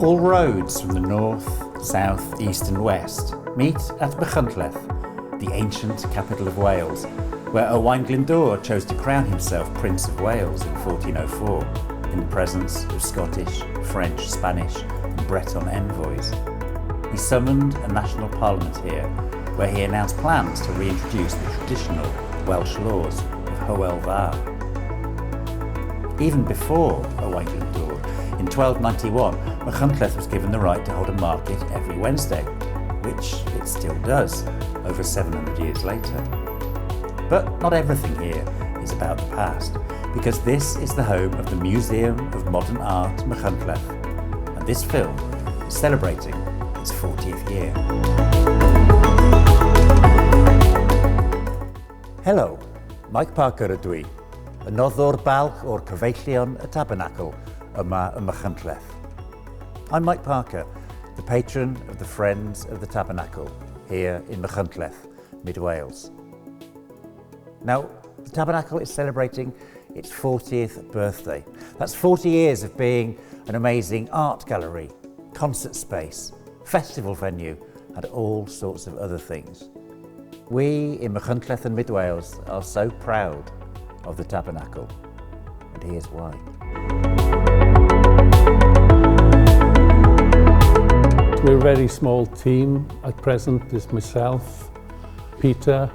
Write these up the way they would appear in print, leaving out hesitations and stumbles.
All roads from the north, south, east and west meet at Machynlleth, the ancient capital of Wales, where Owain Glyndŵr chose to crown himself Prince of Wales in 1404, in the presence of Scottish, French, Spanish and Breton envoys. He summoned a national parliament here, where he announced plans to reintroduce the traditional Welsh laws of Hywel Dda. Even before Owain Glyndŵr, in 1291, Machynlleth was given the right to hold a market every Wednesday, which it still does, over 700 years later. But not everything here is about the past, because this is the home of the Museum of Modern Art Machynlleth, and this film is celebrating its 40th year. Hello, Mike Parker ydw i, y noddwr balch o'r cyfeillion y Tabernacle yma ym Machynlleth. I'm Mike Parker, the patron of the Friends of the Tabernacle here in Machynlleth, Mid Wales. Now, the Tabernacle is celebrating its 40th birthday. That's 40 years of being an amazing art gallery, concert space, festival venue, and all sorts of other things. We in Machynlleth and Mid Wales are so proud of the Tabernacle, and here's why. We're a very small team at present. There's myself, Peter,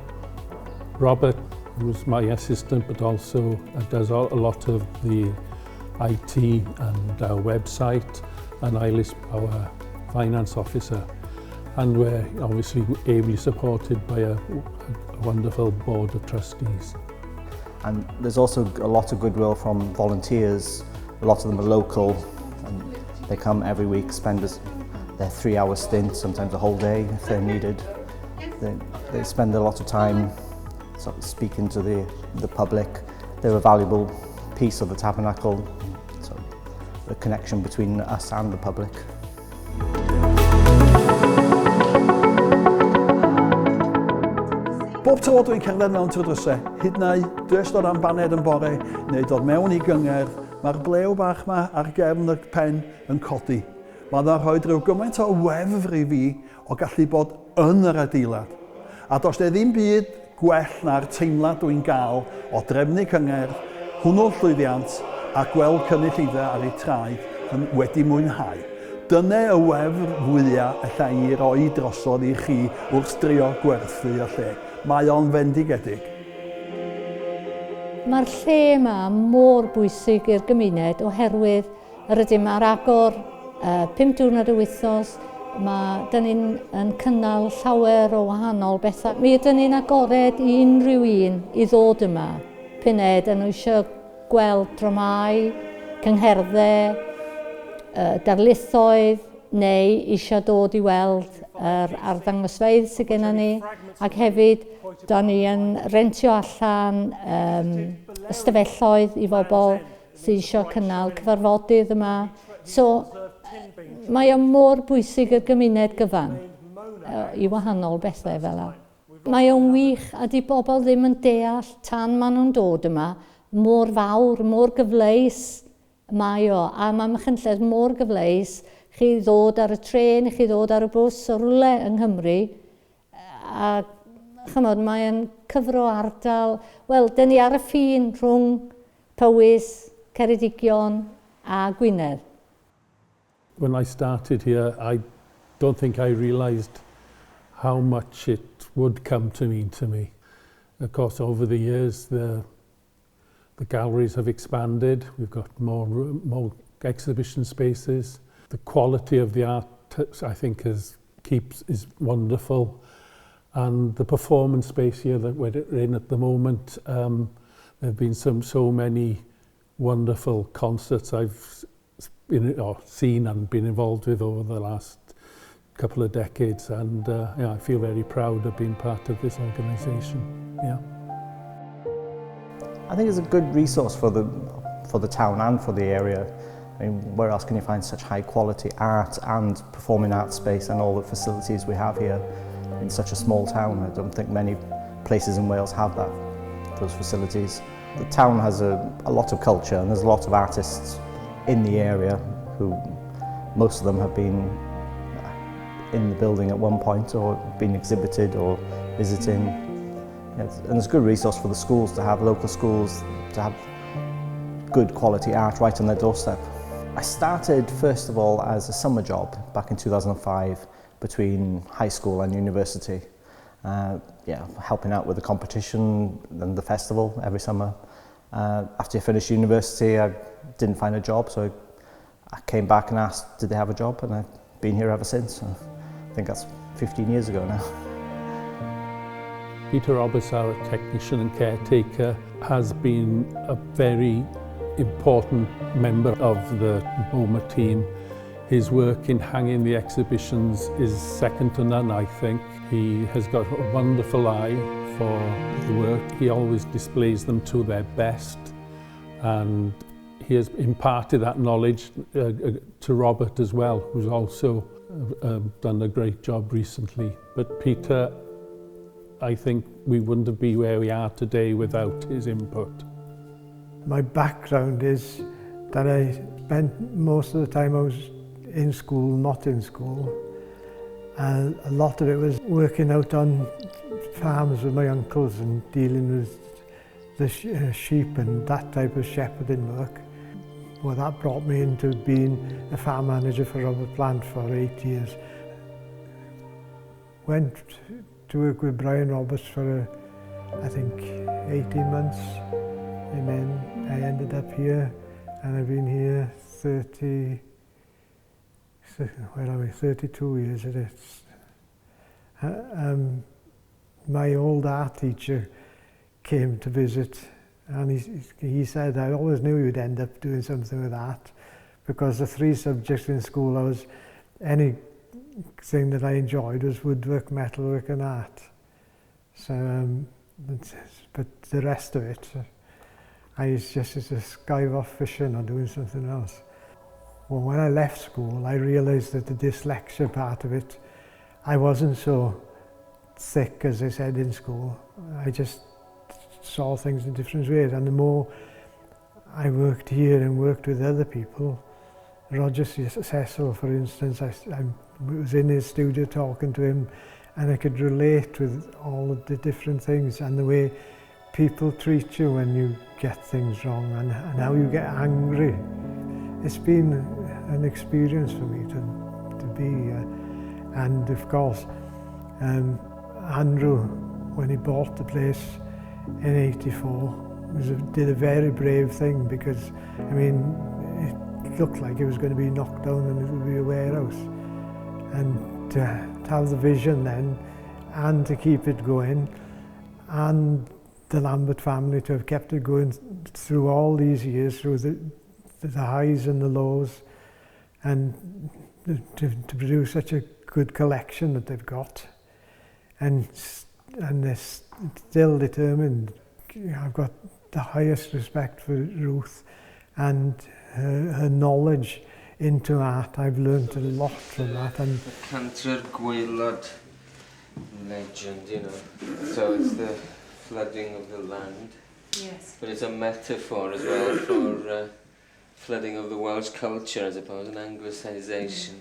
Robert, who's my assistant, but also does a lot of the IT and our website, and Eilís, our finance officer. And we're obviously ably supported by a wonderful board of trustees. And there's also a lot of goodwill from volunteers. A lot of them are local, and they come every week, spend their 3-hour stint, sometimes a whole day if they're needed. They spend a lot of time sort of speaking to the public. They're a valuable piece of the Tabernacle, so the connection between us and the public. Bob tro dwi'n cerdded mewn trwy drysau, hyd neu dres o'r ambaned yn bore, neu dod mewn I gyngerdd, mae'r blew bach yma ar gefn y pen yn codi. Mae'n rhoi rhyw gymaint o wefr I fi o gallu bod yn yr adeilad. A does ddim byd gwell na'r teimlad dwi'n gael o drefnu cyngerdd, hwnnw'r llwyddiant a gweld cynulleidfa ar ei traed yn wedi mwynhau. Dyna y wefr fwyaf allai I roi drosodd I chi wrth drio gwerthu y lle. Mae o'n fendigedig. Mae'r lle yma mor bwysig i'r gymuned oherwydd yr ydym ar agor 5 diwrnod y wythnos. Dyn ni'n cynnal llawer o wahanol bethau. Mi ydyn ni'n agored I unrhyw un I ddod yma. Puned yn eisiau gweld dramau, cyngherddau, darlithoedd, neu eisiau dod I weld yr arddangosfeydd sydd gennym ni. Ac hefyd, da ni yn rentio allan ystafelloedd I bobl sydd eisiau cynnal cyfarfodydd yma. So, mae o mor bwysig y gymuned gyfan I wahanol bethau fel yna. Mae o'n wych a di bobl ddim yn deall tan maen nhw'n dod yma mor fawr, mor gyfleus mae o. A mae Machynlleth mor gyfleus chi ddod ar y tren, chi ddod ar y bws o rwle yng Nghymru. A chymod, mae'n cyfro ardal. Wel, dyn ni ar y ffin rhwng Powys, Ceredigion a Gwynedd. When I started here, I don't think I realised how much it would come to mean to me. Of course, over the years, the galleries have expanded. We've got more exhibition spaces. The quality of the art, I think, is wonderful. And the performance space here that we're in at the moment, there have been so many wonderful concerts I've seen and been involved with over the last couple of decades, and I feel very proud of being part of this organisation. Yeah. I think it's a good resource for the town and for the area. I mean, where else can you find such high quality art and performing arts space and all the facilities we have here in such a small town? I don't think many places in Wales have those facilities. The town has a lot of culture, and there's a lot of artists in the area who Most of them have been in the building at one point or been exhibited or visiting. And it's a good resource for the schools to have, local schools, to have good quality art right on their doorstep. I started first of all as a summer job back in 2005 between high school and university. Helping out with the competition and the festival every summer. After I finished university, I didn't find a job, so I came back and asked, did they have a job? And I've been here ever since. I think that's 15 years ago now. Peter Roberts, our technician and caretaker, has been a very important member of the MOMA team. His work in hanging the exhibitions is second to none, I think. He has got a wonderful eye for the work. He always displays them to their best, and he has imparted that knowledge to Robert as well, who's also done a great job recently. But Peter, I think we wouldn't have been where we are today without his input. My background is that I spent most of the time I was in school, not in school. And a lot of it was working out on farms with my uncles and dealing with the sheep and that type of shepherding work. Well, that brought me into being a farm manager for Robert Plant for 8 years. Went to work with Brian Roberts for, I think, 18 months. And then I ended up here, and I've been here 32 years. It is. My old art teacher came to visit, and he said, I always knew you'd end up doing something with art, because the 3 subjects in school, anything that I enjoyed was woodwork, metalwork and art. So, but the rest of it, I was just a skive off fishing or doing something else. Well, when I left school, I realised that the dyslexia part of it, I wasn't so thick as I said in school. I just saw things in different ways, and the more I worked here and worked with other people, Roger Cecil, for instance, I was in his studio talking to him, and I could relate with all of the different things and the way people treat you when you get things wrong, and how you get angry. It's been an experience for me to be here. And of course, Andrew, when he bought the place in '84, did a very brave thing, because, I mean, it looked like it was going to be knocked down and it would be a warehouse. And to have the vision then, and to keep it going, and the Lambert family to have kept it going through all these years, through the highs and the lows, and to produce such a good collection that they've got, and they're still determined. I've got the highest respect for Ruth and her knowledge into art. I've learned a lot from that. And the Cantor Gwaelod legend, you know, so it's the flooding of the land. Yes. But it's a metaphor as well for flooding of the Welsh culture, I suppose, and Anglicisation.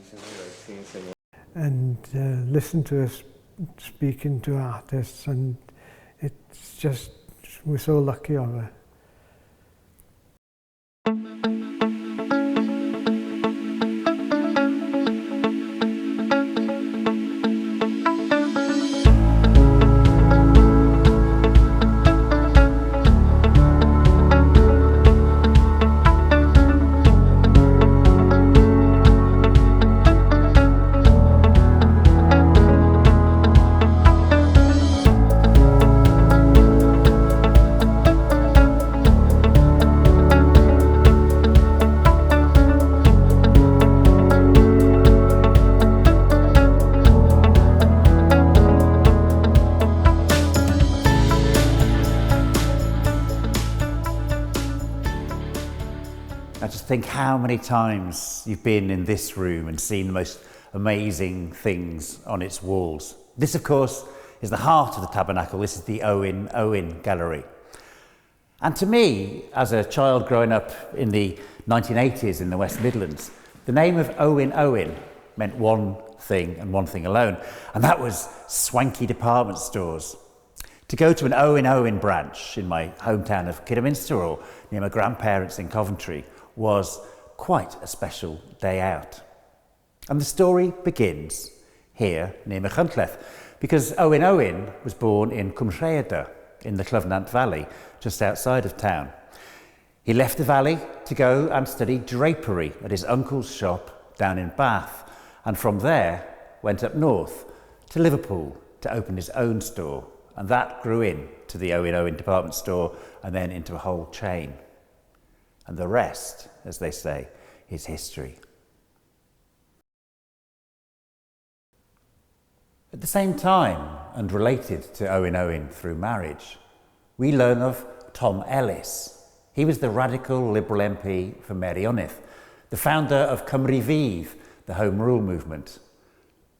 And listen to us speaking to artists, and it's just, we're so lucky of her. I just think how many times you've been in this room and seen the most amazing things on its walls. This, of course, is the heart of the Tabernacle. This is the Owen Gallery. And to me, as a child growing up in the 1980s in the West Midlands, The name of Owen Owen meant one thing and one thing alone, and that was swanky department stores. To go to an Owen Owen branch in my hometown of Kidderminster or near my grandparents in Coventry was quite a special day out. And the story begins here near Machynlleth, because Owen Owen was born in cynhyrchu in the Cofnodi Valley, just outside of town. He left the valley to go and study drapery at his uncle's shop down in Bath, and from there went up north to Liverpool to open his own store, and that grew into the Owen Owen department store and then into a whole chain. And the rest, as they say, is history. At the same time, and related to Owen Owen through marriage, we learn of Tom Ellis. He was the radical Liberal MP for Meirionnydd, the founder of Cymru Fydd, the Home Rule movement.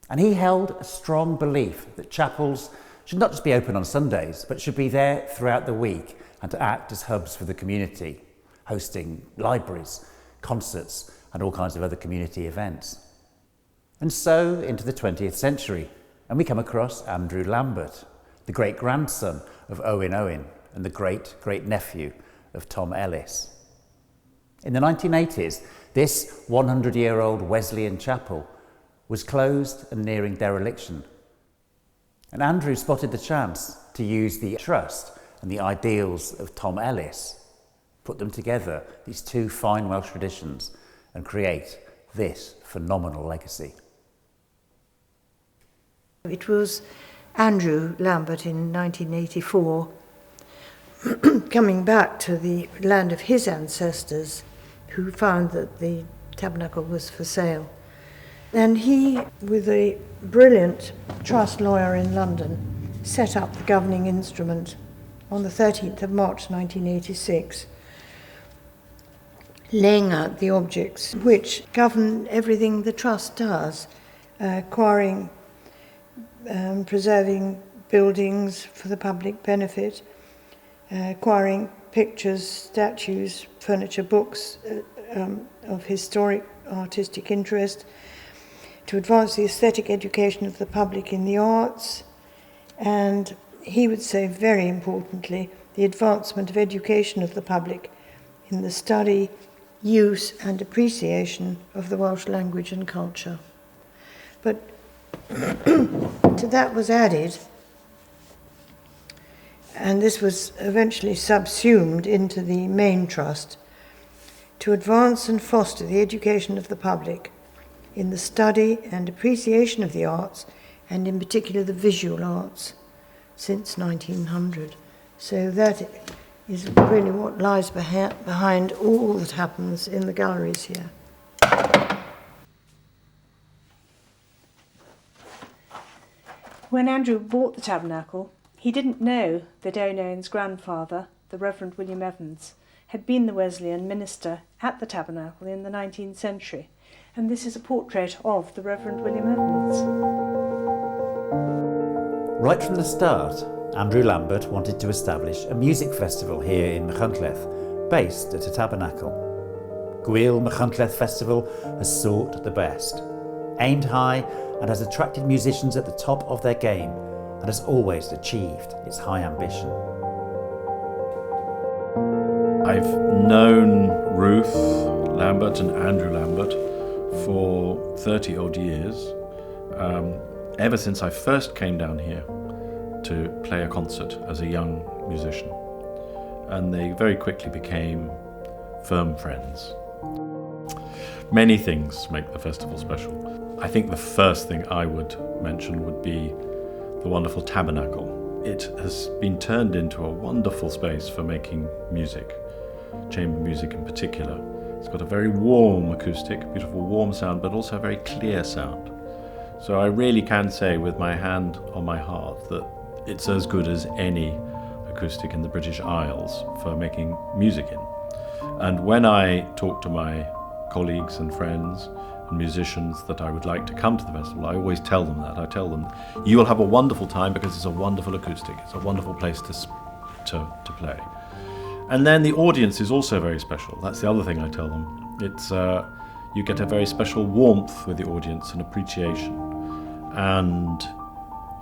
And he held a strong belief that chapels should not just be open on Sundays, but should be there throughout the week and to act as hubs for the community, hosting libraries, concerts, and all kinds of other community events. And so into the 20th century, and we come across Andrew Lambert, the great-grandson of Owen Owen and the great-great-nephew of Tom Ellis. In the 1980s, this 100-year-old Wesleyan chapel was closed and nearing dereliction. And Andrew spotted the chance to use the trust and the ideals of Tom Ellis, put them together, these two fine Welsh traditions, and create this phenomenal legacy. It was Andrew Lambert in 1984, coming back to the land of his ancestors, who found that the tabernacle was for sale. And he, with a brilliant trust lawyer in London, set up the governing instrument on the 13th of March 1986, laying out the objects which govern everything the trust does, acquiring, preserving buildings for the public benefit, acquiring pictures, statues, furniture, books of historic artistic interest, to advance the aesthetic education of the public in the arts, and he would say very importantly, the advancement of education of the public in the study, use and appreciation of the Welsh language and culture. But to that was added, and this was eventually subsumed into the main trust, to advance and foster the education of the public in the study and appreciation of the arts, and in particular the visual arts, since 1900. So that is really what lies behind all that happens in the galleries here. When Andrew bought the tabernacle, he didn't know that Owen Owen's grandfather, the Reverend William Evans, had been the Wesleyan minister at the tabernacle in the 19th century. And this is a portrait of the Reverend William Evans. Right from the start, Andrew Lambert wanted to establish a music festival here in Machynlleth, based at a tabernacle. Gwyl Machynlleth Festival has sought the best, aimed high and has attracted musicians at the top of their game, and has always achieved its high ambition. I've known Ruth Lambert and Andrew Lambert for 30 odd years, ever since I first came down here to play a concert as a young musician. And they very quickly became firm friends. Many things make the festival special. I think the first thing I would mention would be the wonderful tabernacle. It has been turned into a wonderful space for making music, chamber music in particular. It's got a very warm acoustic, beautiful warm sound, but also a very clear sound. So I really can say with my hand on my heart that it's as good as any acoustic in the British Isles for making music in. And when I talk to my colleagues and friends and musicians that I would like to come to the festival, I always tell them that. I tell them, you will have a wonderful time because it's a wonderful acoustic. It's a wonderful place to play. And then the audience is also very special. That's the other thing I tell them. It's you get a very special warmth with the audience and appreciation. And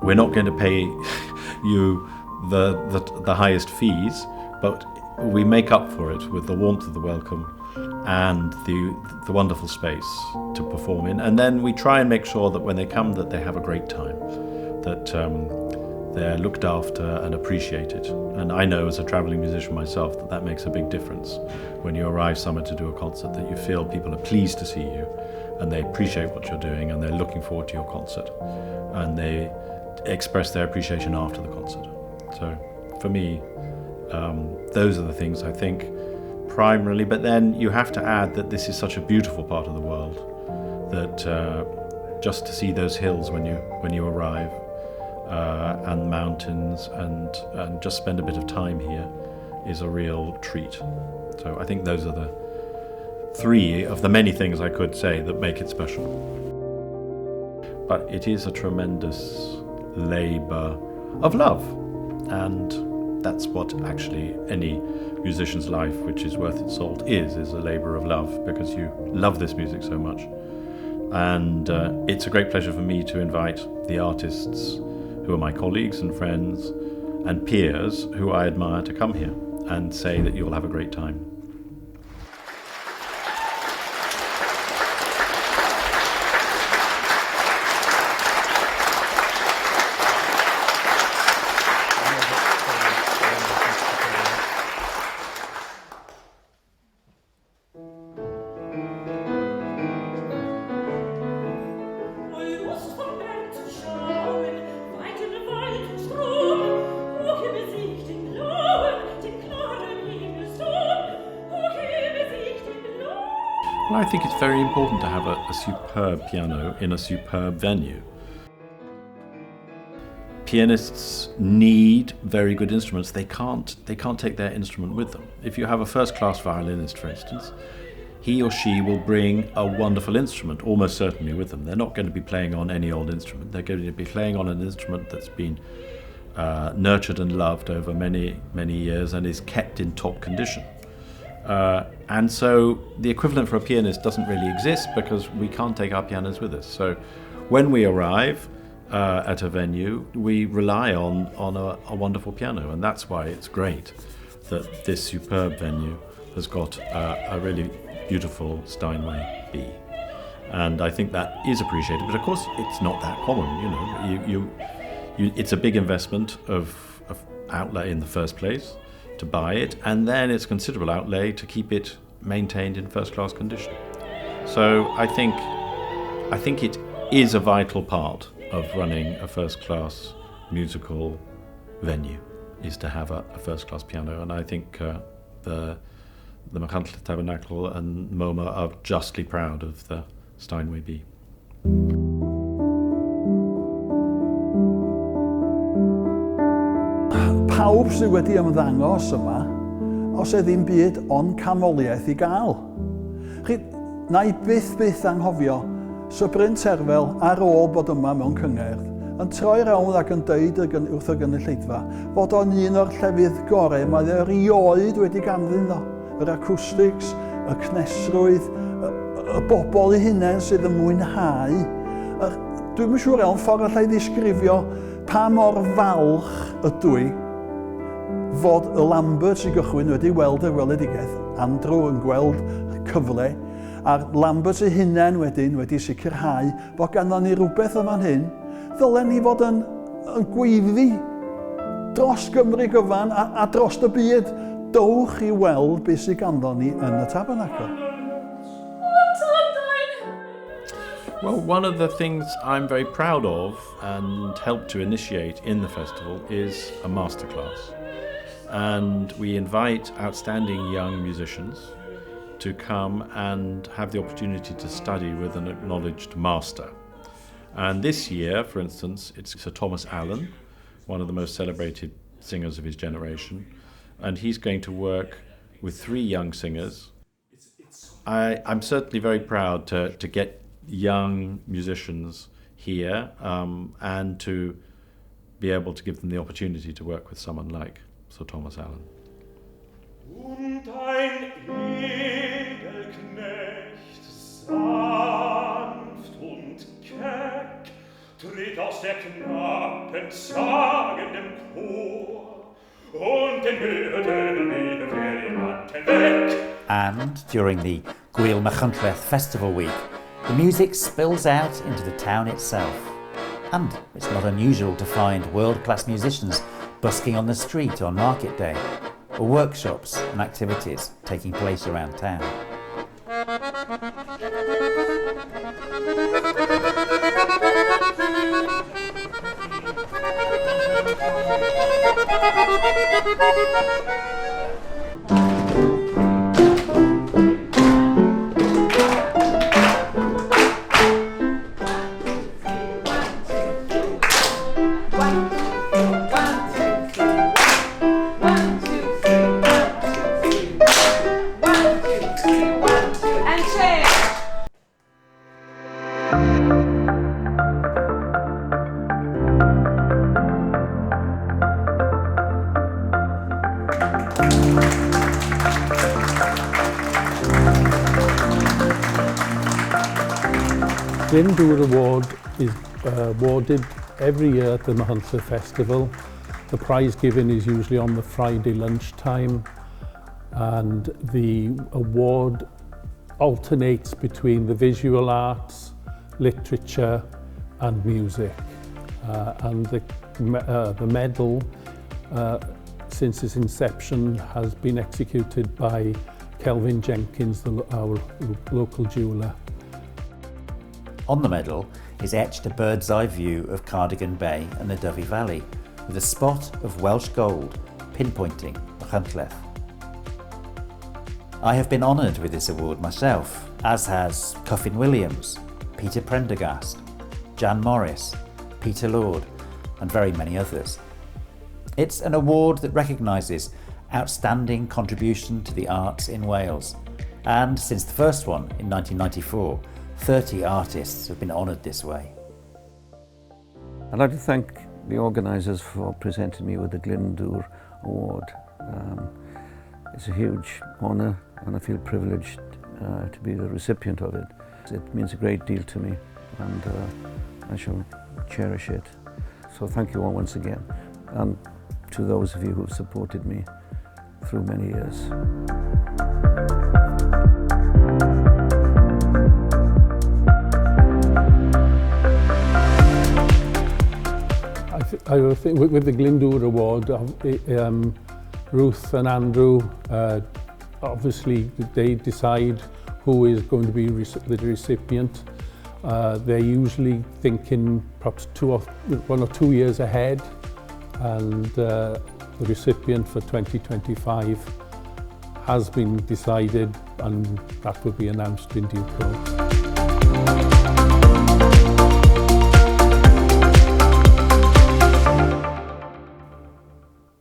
we're not going to pay you the highest fees, but we make up for it with the warmth of the welcome and the wonderful space to perform in. And then we try and make sure that when they come that they have a great time, that they're looked after and appreciated. And I know as a travelling musician myself that makes a big difference when you arrive somewhere to do a concert, that you feel people are pleased to see you and they appreciate what you're doing and they're looking forward to your concert and they express their appreciation after the concert. So for me, those are the things I think primarily, but then you have to add that this is such a beautiful part of the world that just to see those hills when you arrive and mountains and just spend a bit of time here is a real treat. So I think those are the three of the many things I could say that make it special. But it is a tremendous labour of love, and that's what actually any musician's life which is worth its salt is a labour of love, because you love this music so much. And it's a great pleasure for me to invite the artists who are my colleagues and friends and peers who I admire to come here and say that you'll have a great time. Well, I think it's very important to have a superb piano in a superb venue. Pianists need very good instruments. They can't take their instrument with them. If you have a first-class violinist, for instance, he or she will bring a wonderful instrument, almost certainly with them. They're not going to be playing on any old instrument. They're going to be playing on an instrument that's been nurtured and loved over many, many years and is kept in top condition. And so the equivalent for a pianist doesn't really exist because we can't take our pianos with us. So when we arrive at a venue, we rely on a wonderful piano, and that's why it's great that this superb venue has got a really beautiful Steinway B. And I think that is appreciated, but of course it's not that common. You it's a big investment of outlay in the first place to buy it, and then it's considerable outlay to keep it maintained in first-class condition. So I think it is a vital part of running a first-class musical venue, is to have a first-class piano, and I think the Machynlleth Tabernacle and MOMA are justly proud of the Steinway B. Pawb sydd wedi ymddangos yma, os e ddim byd ond canmoliaeth I gael. Na I byth anghofio, so Bryn Terfel ar ôl bod yma mewn cyngerdd, yn troi rownd ac yn dweud wrth y gynulleidfa fod o'n un o'r llefydd gorau mae erioed wedi ganddyn ddo. Yr acoustics, y cnesrwydd, y bobl I hunain sydd yn mwynhau. Dwi'n yn siŵr iawn ffordd allai ddisgrifio pa mor falch ydw I fod y Lambert I gychwyn wedi weld y weledigaeth, Andrew yn gweld cyfle, a'r Lambert I hunain wedyn wedi sicrhau bod ganddo ni rhywbeth yma'n hyn, ddylen ni fod yn gweiddi dros Gymru gyfan a dros y byd. Dowch I weld beth sydd ganddo ni yn y Tabernacle. Well, one of the things I'm very proud of and helped to initiate in the festival is a masterclass. And we invite outstanding young musicians to come and have the opportunity to study with an acknowledged master. And this year, for instance, it's Sir Thomas Allen, one of the most celebrated singers of his generation, and he's going to work with 3 young singers. I'm certainly very proud to get young musicians here and to be able to give them the opportunity to work with someone like Sir Thomas Allen. Und ein Edelknecht Sanft und keck tritt aus der knappen zagendem Chor und den Hürden weht der Matten weg. And during the MOMA Machynlleth Festival Week, the music spills out into the town itself. And it's not unusual to find world-class musicians busking on the street on market day, or workshops and activities taking place around town. ddathlu'r Award is awarded every year at the Machynlleth Festival. The prize giving is usually on the Friday lunchtime, and the award alternates between the visual arts, literature and music. And the medal, since its inception, has been executed by Kelvin Jenkins, our local jeweller. On the medal is etched a bird's eye view of Cardigan Bay and the Dyfi Valley, with a spot of Welsh gold pinpointing Machynlleth. I have been honoured with this award myself, as has Cuffin Williams, Peter Prendergast, Jan Morris, Peter Lord, and very many others. It's an award that recognises outstanding contribution to the arts in Wales, and since the first one in 1994, 30 artists have been honoured this way. I'd like to thank the organisers for presenting me with the ddathlu'r Award. It's a huge honour and I feel privileged to be the recipient of it. It means a great deal to me and I shall cherish it. So thank you all once again, and to those of you who've supported me through many years. I think with the ddathlu'r Award, Ruth and Andrew, obviously they decide who is going to be the recipient. They're usually thinking perhaps 1 or 2 years ahead, and the recipient for 2025 has been decided, and that will be announced in due course.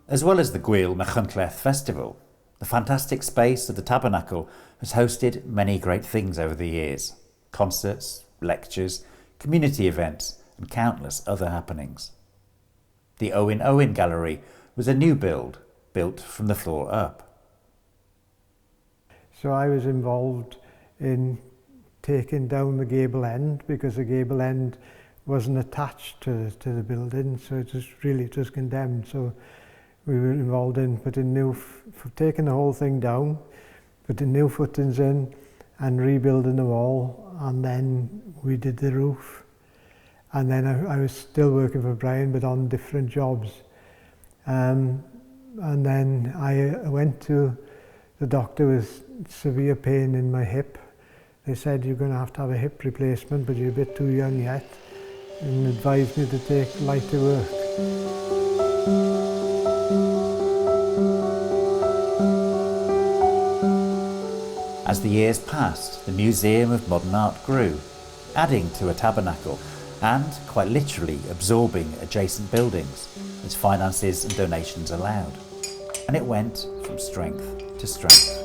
As well as the MOMA Machynlleth Festival, the fantastic space of the Tabernacle has hosted many great things over the years: concerts, lectures, community events and countless other happenings. The Owen Gallery was a new build, built from the floor up. So I was involved in taking down the gable end, because the gable end wasn't attached to the building, so it was condemned. So we were involved in taking the whole thing down, putting new footings in and rebuilding the wall, and then we did the roof. And then I was still working for Brian, but on different jobs. And then I went to the doctor with severe pain in my hip. They said, you're going to have a hip replacement, but you're a bit too young yet, and advised me to take lighter work. As the years passed, the Museum of Modern Art grew, adding to a tabernacle and quite literally absorbing adjacent buildings as finances and donations allowed. And it went from strength to strength.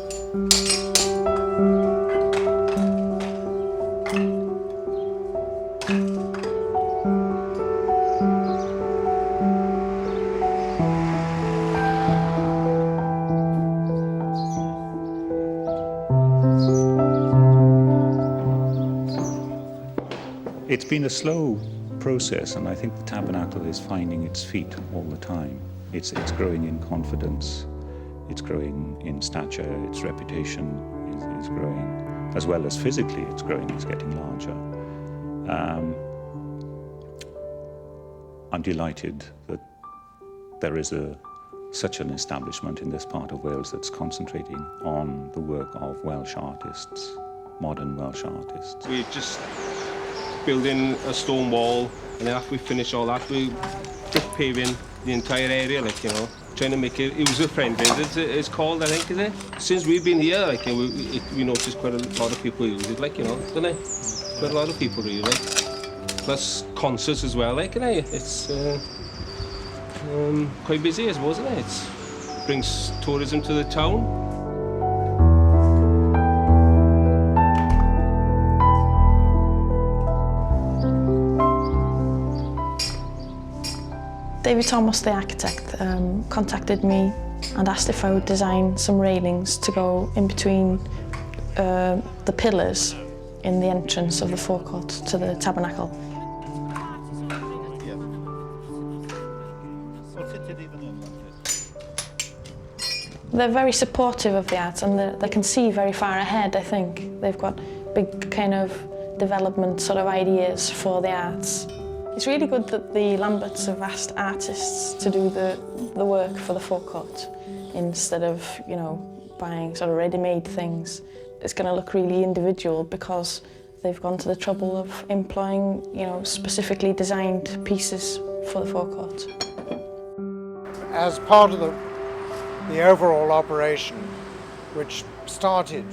It's been a slow process, and I think the Tabernacle is finding its feet all the time. It's growing in confidence, it's growing in stature, its reputation is growing, as well as physically it's growing, it's getting larger. I'm delighted that there is such an establishment in this part of Wales that's concentrating on the work of Welsh artists, modern Welsh artists. We're just building a stone wall, and then after we finish all that, we're just paving the entire area, like, you know, trying to make it user-friendly. It's called, I think, is it? Since we've been here, like, we noticed quite a lot of people use it, like, you know, don't they? Quite a lot of people really, like. Plus concerts as well, like, you know, it's quite busy, I suppose, isn't it? It brings tourism to the town. David Thomas, the architect, contacted me and asked if I would design some railings to go in between the pillars in the entrance of the forecourt to the Tabernacle. They're very supportive of the arts, and they can see very far ahead, I think. They've got big kind of development sort of ideas for the arts. It's really good that the Lamberts have asked artists to do the work for the forecourt instead of, you know, buying sort of ready-made things. It's going to look really individual because they've gone to the trouble of employing, you know, specifically designed pieces for the forecourt. As part of the overall operation, which started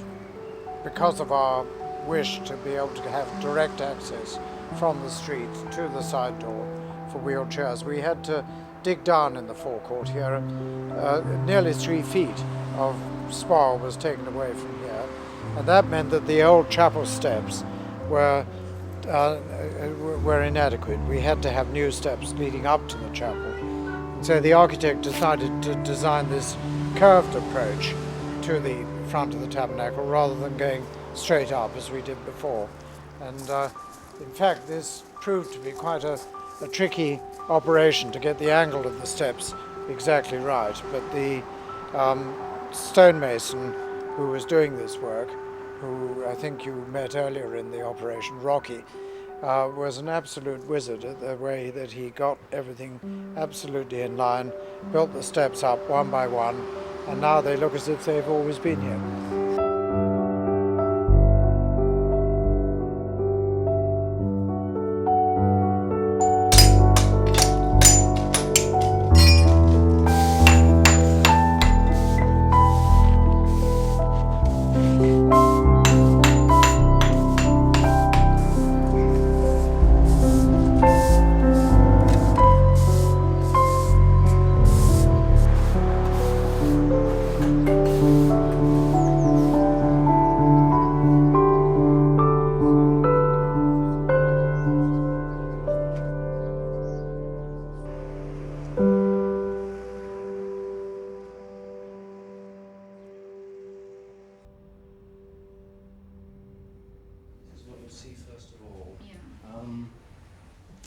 because of our wish to be able to have direct access from the street to the side door for wheelchairs, we had to dig down in the forecourt here. Nearly 3 feet of spar was taken away from here, and that meant that the old chapel steps were inadequate. We had to have new steps leading up to the chapel. So the architect decided to design this curved approach to the front of the tabernacle rather than going straight up as we did before. And in fact, this proved to be quite a tricky operation to get the angle of the steps exactly right. But the stonemason who was doing this work, who I think you met earlier in the operation, Rocky, was an absolute wizard at the way that he got everything absolutely in line, built the steps up one by one, and now they look as if they've always been here.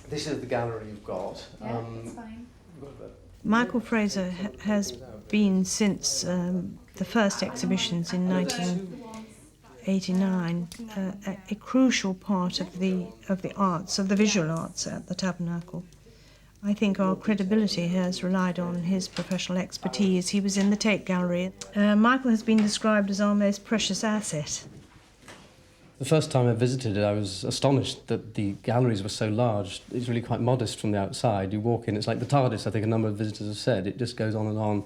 This is the gallery you've got. Yeah, that's fine. Michael Fraser has been since the first exhibitions in 1989 a crucial part of the arts, of the visual arts at the Tabernacle. I think our credibility has relied on his professional expertise. He was in the Tate Gallery. Michael has been described as our most precious asset. The first time I visited it, I was astonished that the galleries were so large. It's really quite modest from the outside. You walk in, it's like the TARDIS, I think a number of visitors have said. It just goes on and on.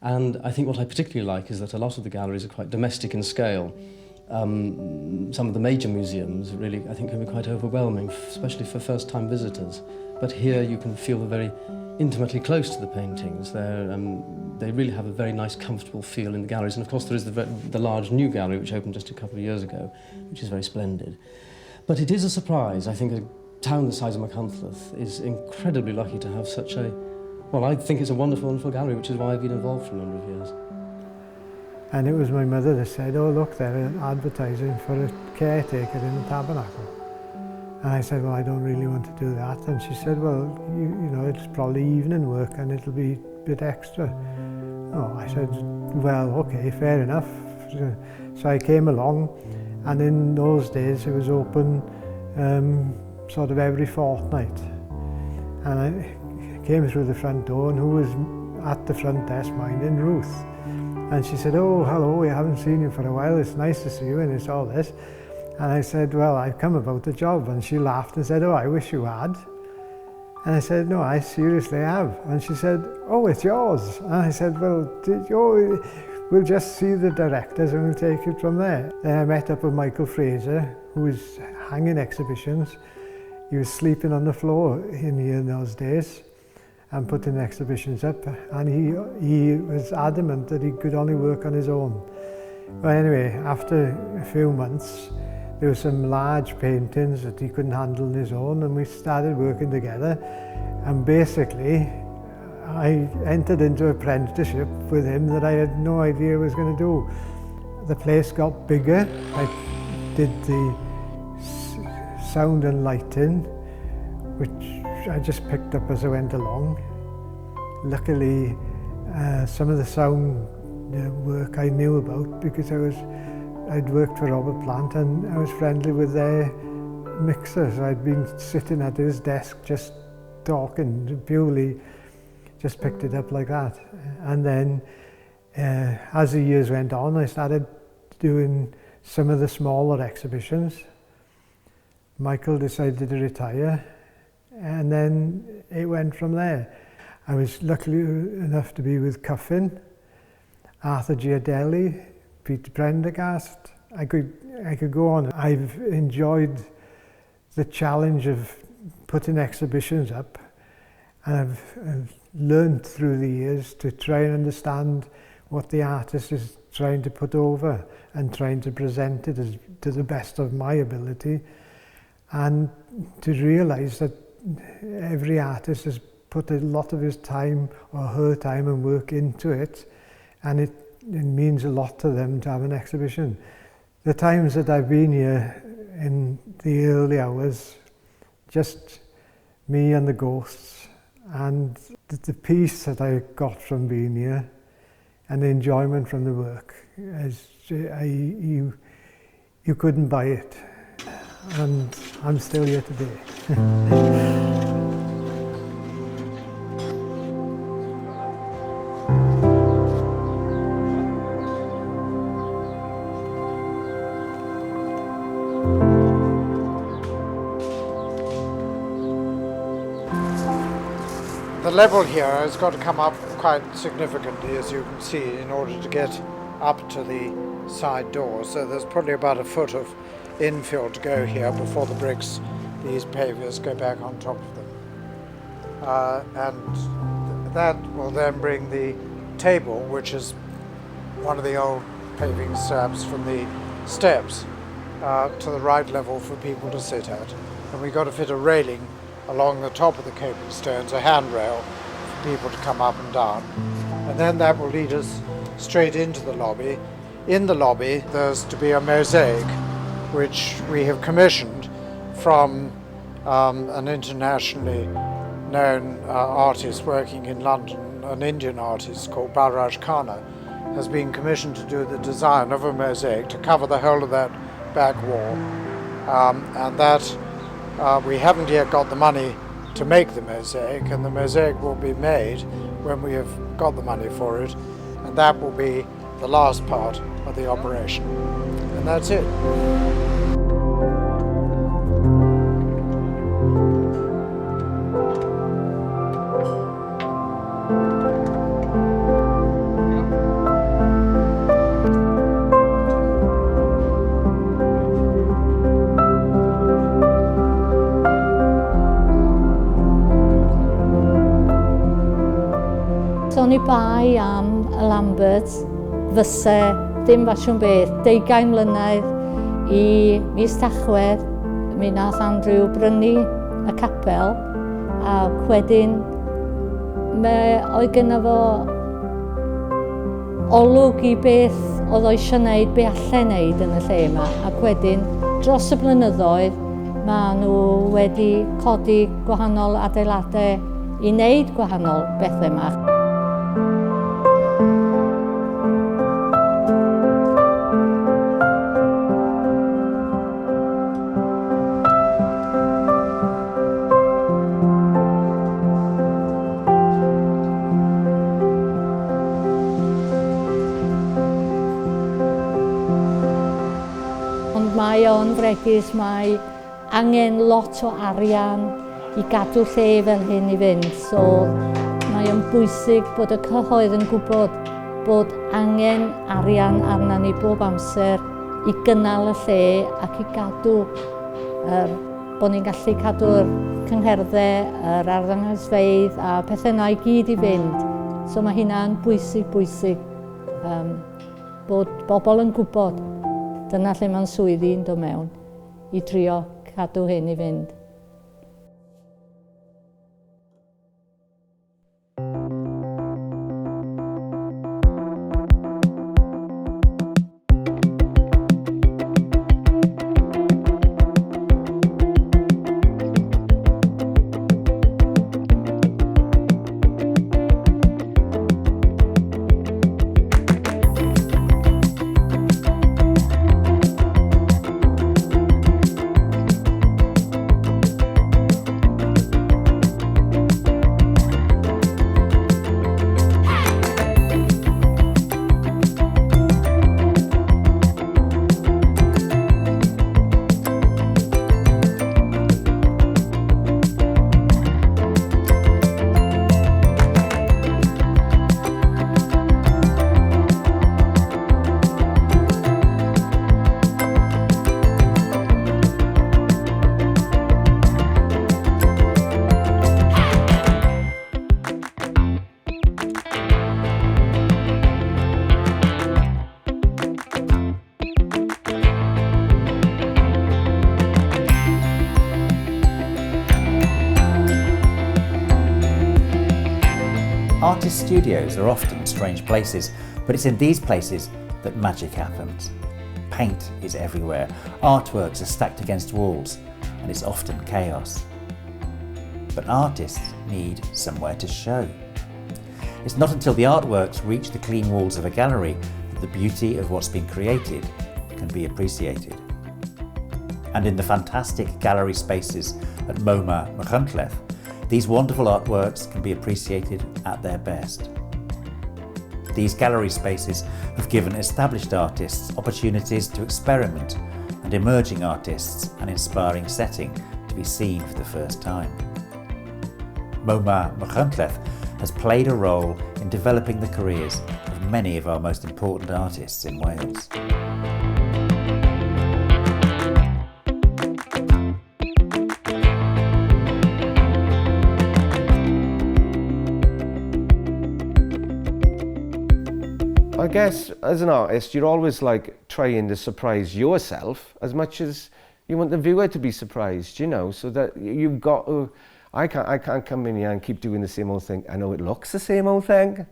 And I think what I particularly like is that a lot of the galleries are quite domestic in scale. Some of the major museums really, I think, can be quite overwhelming, especially for first-time visitors. But here you can feel very intimately close to the paintings. They really have a very nice, comfortable feel in the galleries. And of course there is the large new gallery which opened just a couple of years ago, which is very splendid. But it is a surprise. I think a town the size of Machynlleth is incredibly lucky to have such a, well, I think it's a wonderful, wonderful gallery, which is why I've been involved for a number of years. And it was my mother that said, oh look, they're advertising for a caretaker in the Tabernacle. And I said, well, I don't really want to do that. And she said, well, you know, it's probably evening work and it'll be a bit extra. Oh, I said, well, okay, fair enough. So I came along, and in those days it was open sort of every fortnight. And I came through the front door, and who was at the front desk minding? Ruth. And she said, oh, hello, we haven't seen you for a while, it's nice to see you, and it's all this. And I said, well, I've come about the job. And she laughed and said, oh, I wish you had. And I said, no, I seriously have. And she said, oh, it's yours. And I said, well, we'll just see the directors and we'll take it from there. Then I met up with Michael Fraser, who was hanging exhibitions. He was sleeping on the floor in here in those days and putting exhibitions up. And he was adamant that he could only work on his own. But anyway, after a few months, there were some large paintings that he couldn't handle on his own, and we started working together. And basically, I entered into an apprenticeship with him that I had no idea I was going to do. The place got bigger. I did the sound and lighting, which I just picked up as I went along. Luckily, some of the sound work I knew about because I'd worked for Robert Plant and I was friendly with their mixers. I'd been sitting at his desk just talking, purely just picked it up like that. And then as the years went on, I started doing some of the smaller exhibitions. Michael decided to retire, and then it went from there. I was lucky enough to be with Cuffin, Arthur Giardelli, Pete Prendergast. I could go on. I've enjoyed the challenge of putting exhibitions up, and I've learned through the years to try and understand what the artist is trying to put over and trying to present it as to the best of my ability, and to realise that every artist has put a lot of his time or her time and work into it, and it means a lot to them to have an exhibition. The times that I've been here in the early hours, just me and the ghosts, and the peace that I got from being here and the enjoyment from the work, you couldn't buy it. And I'm still here today. The level here has got to come up quite significantly, as you can see, in order to get up to the side door. So there's probably about a foot of infill to go here before the bricks, these pavers, go back on top of them. And that will then bring the table, which is one of the old paving slabs from the steps, to the right level for people to sit at. And we've got to fit a railing along the top of the coping stones, a handrail for people to come up and down. And then that will lead us straight into the lobby. In the lobby, there's to be a mosaic, which we have commissioned from an internationally known artist working in London, an Indian artist called Balraj Khanna, has been commissioned to do the design of a mosaic to cover the whole of that back wall. And that we haven't yet got the money to make the mosaic, and the mosaic will be made when we have got the money for it, and that will be the last part of the operation. And that's it. O'n i bai am y Lambert fyse dim fashion beth 20 mlynedd i mis Tachwedd. Mi nath Andrew brynu y capel, ac wedyn oedd gynno fo olwg i beth oedd o eisiau wneud, be allai wneud yn y lle yma, ac wedyn dros y blynyddoedd Maen nhw wedi codi gwahanol adeiladau i wneud gwahanol bethau yma. Ond mae o'n fregus, mae angen lot o arian i gadw lle fel hyn i fynd. So mae o'n bwysig bod y cyhoedd yn gwybod bod angen arian arna ni bob amser i gynnal y lle ac i gadw bod ni'n gallu cadw'r cyngherdau, yr arddangosfeydd a pethau yna i gyd i fynd. So mae hynna'n bwysig bod bobl yn gwybod dyna lle mae'n swyddi'n dod mewn i trio cadw hyn i fynd. Artist studios are often strange places, but it's in these places that magic happens. Paint is everywhere, artworks are stacked against walls, and it's often chaos. But artists need somewhere to show. It's not until the artworks reach the clean walls of a gallery that the beauty of what's been created can be appreciated. And in the fantastic gallery spaces at MOMA Machynlleth, these wonderful artworks can be appreciated at their best. These gallery spaces have given established artists opportunities to experiment and emerging artists an inspiring setting to be seen for the first time. MOMA Machynlleth has played a role in developing the careers of many of our most important artists in Wales. I guess as an artist, you're always like trying to surprise yourself as much as you want the viewer to be surprised, you know, so that you've got to, I can't come in here and keep doing the same old thing. I know it looks the same old thing,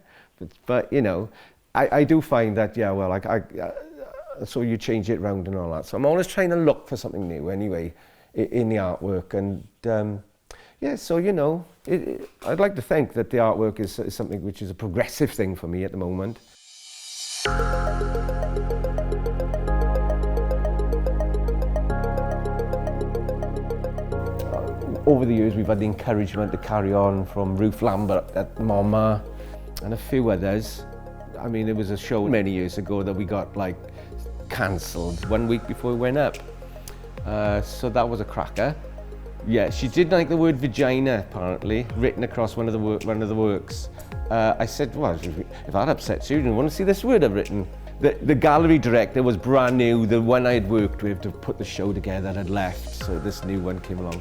but you know, I do find that, yeah, well, so you change it around and all that. So I'm always trying to look for something new anyway in the artwork. And yeah, so, you know, I'd like to think that the artwork is something which is a progressive thing for me at the moment. Over the years, we've had the encouragement to carry on from Andrew Lambert at MOMA and a few others. I mean, there was a show many years ago that we got like cancelled 1 week before we went up. So that was a cracker. Yeah, she did like the word vagina, apparently, written across one of the works. I said, well, if that upsets you, do you want to see this word I've written? The gallery director was brand new. The one I had worked with to put the show together had left, so this new one came along.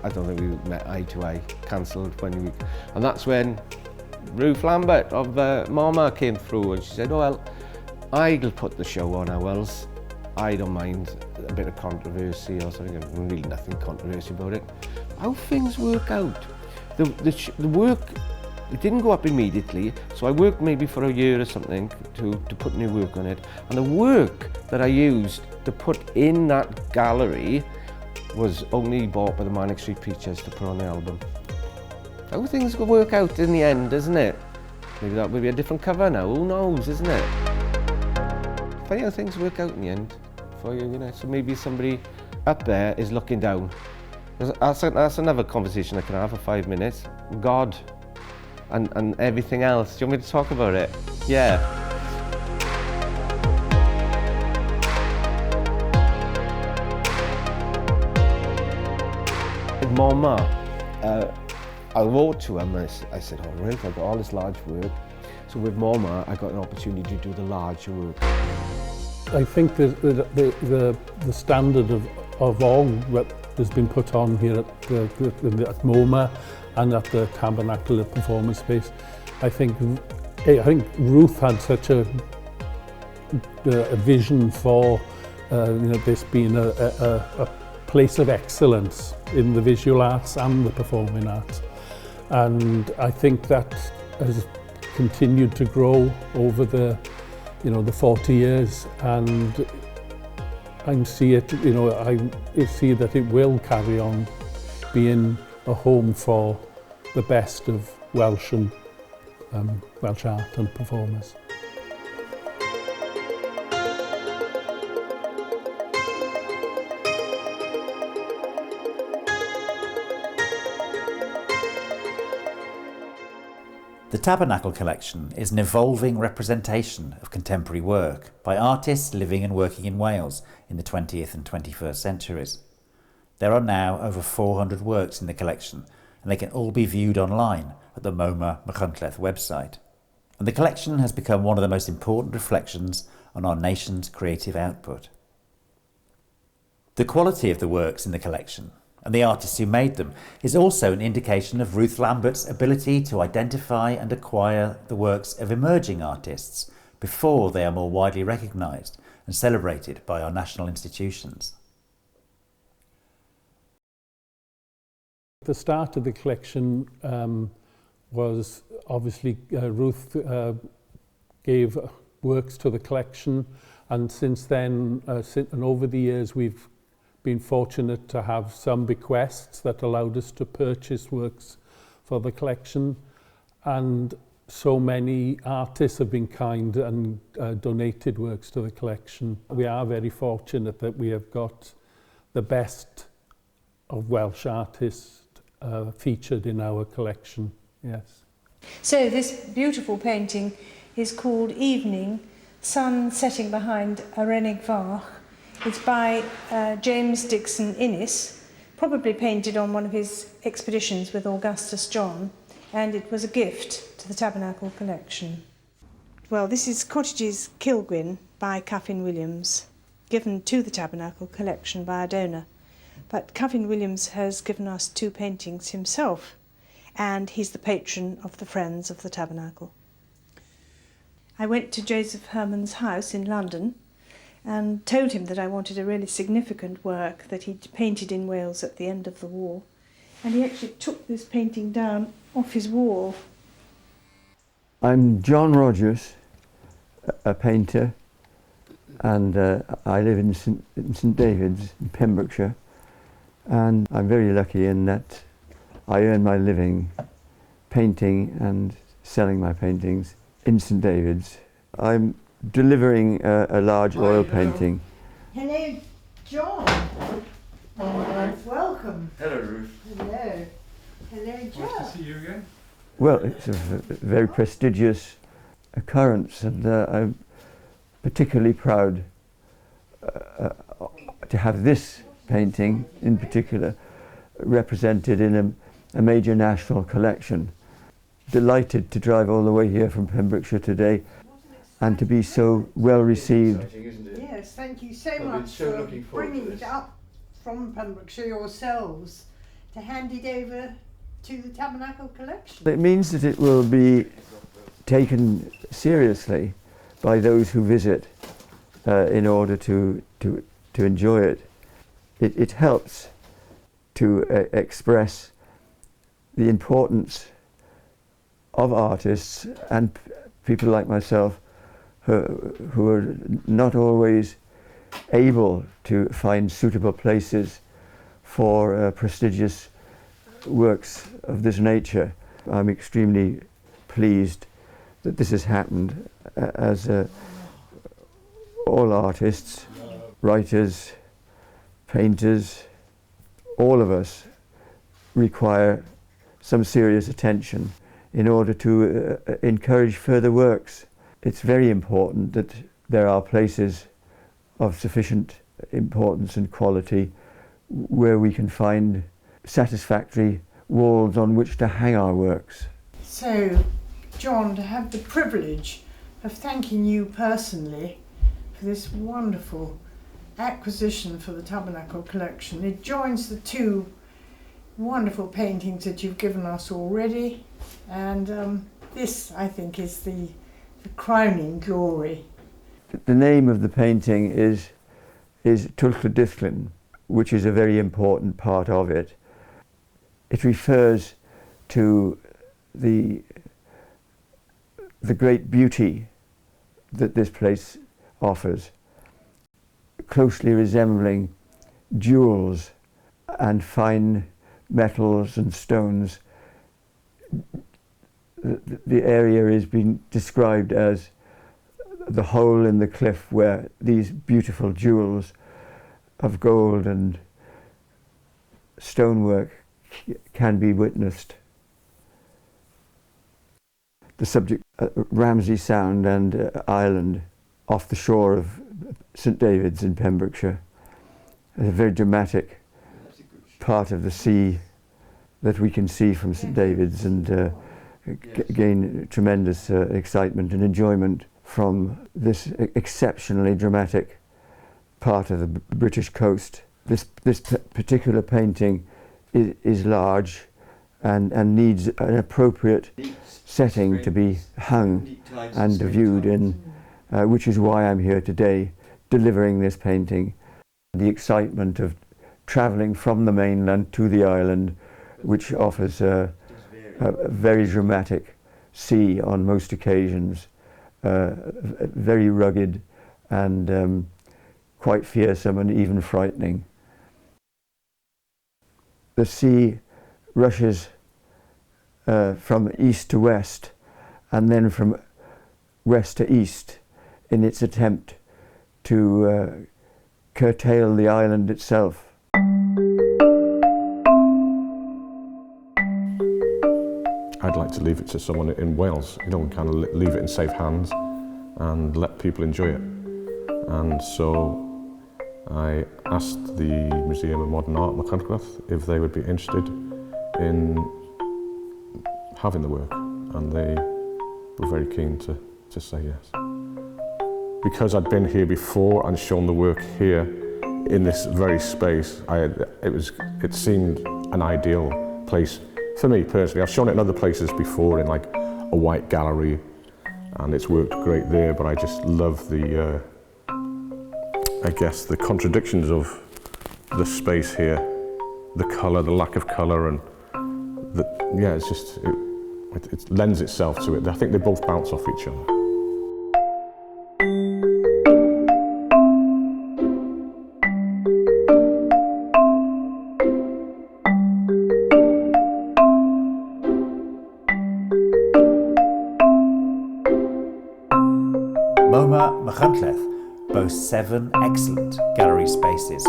I don't think we met eye to eye, cancelled 1 week. And that's when Andrew Lambert of MOMA came through and she said, oh, well, I'll put the show on, I wills. I don't mind a bit of controversy or something, really nothing controversial about it. How things work out. The work, it didn't go up immediately, so I worked maybe for a year or something to put new work on it. And the work that I used to put in that gallery was only bought by the Manic Street Preachers to put on the album. How things will work out in the end, isn't it? Maybe that will be a different cover now, who knows, isn't it? Funny how things work out in the end for you, you know, so maybe somebody up there is looking down. That's another conversation I can have for 5 minutes. God and everything else. Do you want me to talk about it? Yeah. MOMA, I wrote to him and I said, oh really, I've got all this large work. So with MOMA, I got an opportunity to do the larger work. I think the standard of all that has been put on here at MOMA and at the Tabernacle Performance Space, I think Ruth had such a vision for this being a place of excellence in the visual arts and the performing arts, and I think that has continued to grow over the 40 years, and I see it, I see that it will carry on being a home for the best of Welsh and Welsh art and performers. The Tabernacle Collection is an evolving representation of contemporary work by artists living and working in Wales in the 20th and 21st centuries. There are now over 400 works in the collection, and they can all be viewed online at the MOMA Machynlleth website. And the collection has become one of the most important reflections on our nation's creative output. The quality of the works in the collection and the artists who made them is also an indication of Ruth Lambert's ability to identify and acquire the works of emerging artists before they are more widely recognised and celebrated by our national institutions. The start of the collection was obviously Ruth gave works to the collection, and since then and over the years we've been fortunate to have some bequests that allowed us to purchase works for the collection, and so many artists have been kind and donated works to the collection. We are very fortunate that we have got the best of Welsh artists featured in our collection, yes. So this beautiful painting is called Evening, Sun Setting Behind Arenig Fach. It's by James Dixon Innes, probably painted on one of his expeditions with Augustus John, and it was a gift to the Tabernacle collection. Well, this is Cottages Kilgwyn by Cuffin Williams, given to the Tabernacle collection by a donor. But Cuffin Williams has given us 2 paintings himself, and he's the patron of the Friends of the Tabernacle. I went to Joseph Herman's house in London and told him that I wanted a really significant work that he'd painted in Wales at the end of the war. And he actually took this painting down off his wall. I'm John Rogers, a painter, and I live in St David's in Pembrokeshire, and I'm very lucky in that I earn my living painting and selling my paintings in St David's. I'm delivering a large oil painting. Hello, John. Welcome. Hello, Ruth. Hello. Hello, John. Nice to see you again. Well, it's a very prestigious occurrence, and I'm particularly proud to have this painting in particular represented in a major national collection. Delighted to drive all the way here from Pembrokeshire today and to be so well received. Yes, thank you so much for bringing it up from Pembrokeshire yourselves to hand it over to the Tabernacle collection. It means that it will be taken seriously by those who visit in order to enjoy it. It helps to express the importance of artists and people like myself who are not always able to find suitable places for prestigious works of this nature. I'm extremely pleased that this has happened, as all artists, writers, painters, all of us require some serious attention in order to encourage further works. It's very important that there are places of sufficient importance and quality where we can find satisfactory walls on which to hang our works. So, John, to have the privilege of thanking you personally for this wonderful acquisition for the Tabernacle collection. It joins the two wonderful paintings that you've given us already, and this, I think, is the crowning glory. The name of the painting is ddathlu'r, which is a very important part of it. It refers to the great beauty that this place offers, closely resembling jewels and fine metals and stones. The area is being described as the hole in the cliff where these beautiful jewels of gold and stonework can be witnessed. The subject, Ramsey Sound and Island, off the shore of St David's in Pembrokeshire, is a very dramatic part of the sea that we can see from St David's, and gain tremendous excitement and enjoyment from this exceptionally dramatic part of the British coast. This particular painting is large and needs an appropriate setting to be hung and viewed in, which is why I'm here today delivering this painting. The excitement of travelling from the mainland to the island, which offers a very dramatic sea on most occasions, very rugged and quite fearsome and even frightening. The sea rushes from east to west and then from west to east in its attempt to curtail the island itself. I'd like to leave it to someone in Wales, you know, and kind of leave it in safe hands and let people enjoy it. And so I asked the Museum of Modern Art, Machynlleth, if they would be interested in having the work, and they were very keen to say yes. Because I'd been here before and shown the work here in this very space, it seemed an ideal place for me personally. I've shown it in other places before, in like a white gallery, and it's worked great there, but I just love the I guess the contradictions of the space here, the colour, the lack of colour, and yeah, it's just, it lends itself to it. I think they both bounce off each other. MOMA Machynlleth boasts 7 excellent gallery spaces.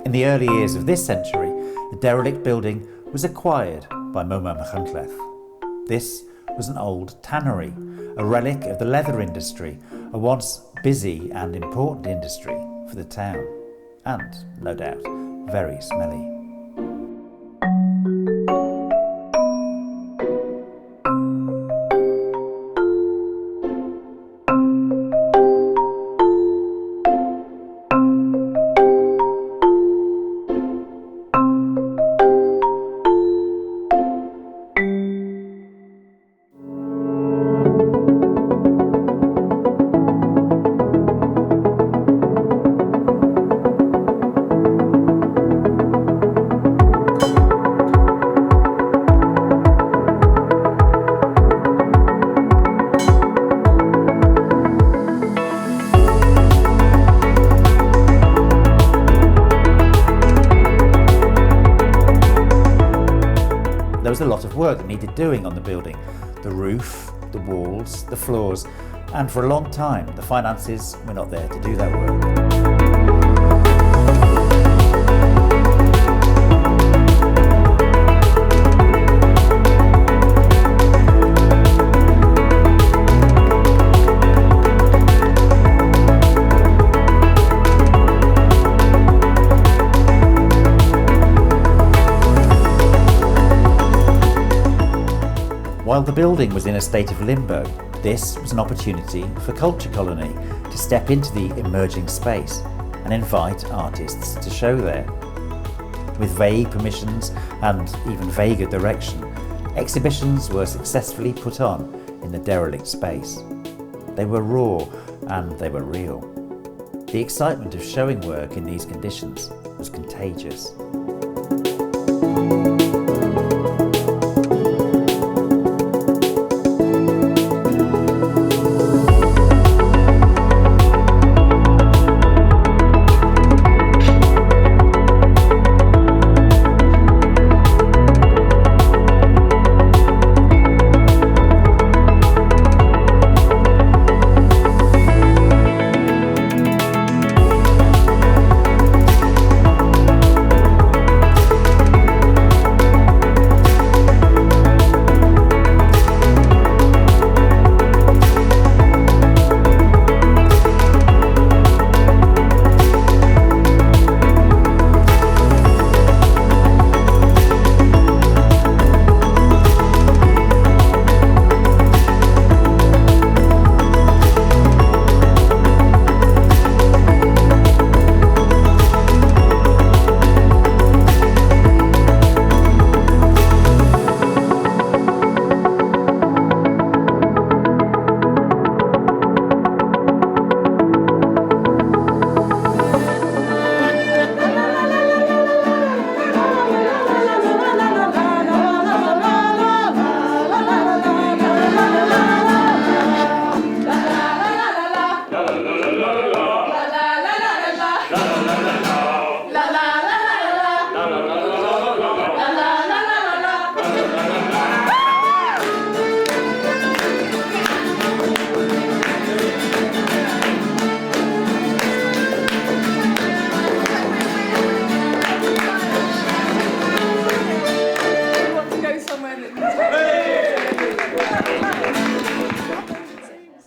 In the early years of this century, the derelict building was acquired by MOMA Machynlleth. This was an old tannery, a relic of the leather industry, a once busy and important industry for the town, and, no doubt, very smelly. of work that needed doing on the building. The roof, the walls, the floors, and for a long time the finances were not there to do that work. While the building was in a state of limbo, this was an opportunity for Culture Colony to step into the emerging space and invite artists to show there. With vague permissions and even vaguer direction, exhibitions were successfully put on in the derelict space. They were raw and they were real. The excitement of showing work in these conditions was contagious.